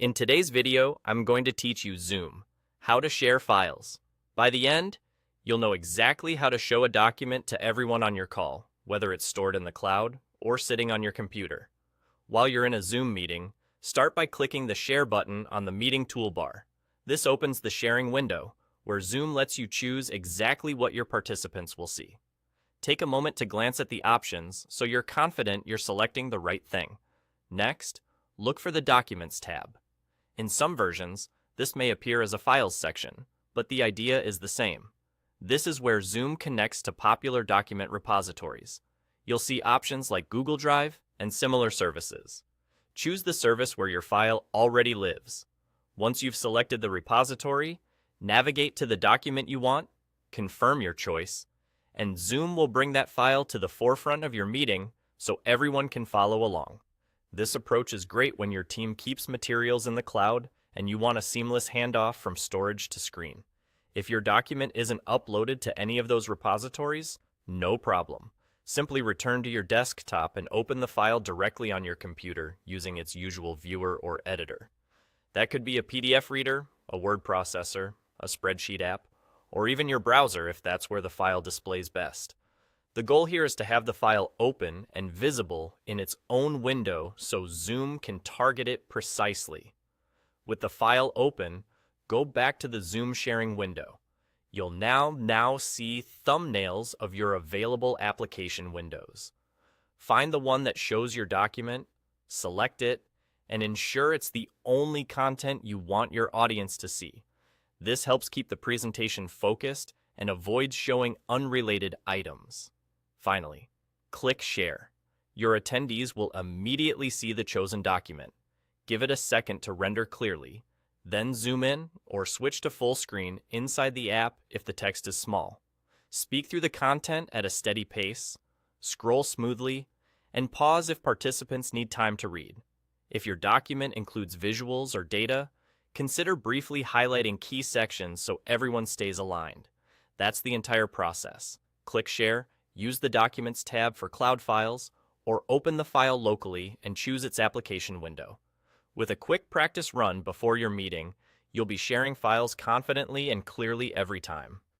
In today's video, I'm going to teach you Zoom, how to share files. By the end, you'll know exactly how to show a document to everyone on your call, whether it's stored in the cloud or sitting on your computer. While you're in a Zoom meeting, start by clicking the Share button on the meeting toolbar. This opens the sharing window, where Zoom lets you choose exactly what your participants will see. Take a moment to glance at the options so you're confident you're selecting the right thing. Next, look for the Documents tab. In some versions, this may appear as a Files section, but the idea is the same. This is where Zoom connects to popular document repositories. You'll see options like Google Drive and similar services. Choose the service where your file already lives. Once you've selected the repository, navigate to the document you want, confirm your choice, and Zoom will bring that file to the forefront of your meeting so everyone can follow along. This approach is great when your team keeps materials in the cloud and you want a seamless handoff from storage to screen. If your document isn't uploaded to any of those repositories, no problem. Simply return to your desktop and open the file directly on your computer using its usual viewer or editor. That could be a PDF reader, a word processor, a spreadsheet app, or even your browser if that's where the file displays best. The goal here is to have the file open and visible in its own window so Zoom can target it precisely. With the file open, go back to the Zoom sharing window. You'll now see thumbnails of your available application windows. Find the one that shows your document, select it, and ensure it's the only content you want your audience to see. This helps keep the presentation focused and avoids showing unrelated items. Finally, click Share. Your attendees will immediately see the chosen document. Give it a second to render clearly, then zoom in or switch to full screen inside the app if the text is small. Speak through the content at a steady pace, scroll smoothly, and pause if participants need time to read. If your document includes visuals or data, consider briefly highlighting key sections so everyone stays aligned. That's the entire process. Click Share, use the Documents tab for cloud files, or open the file locally and choose its application window. With a quick practice run before your meeting, you'll be sharing files confidently and clearly every time.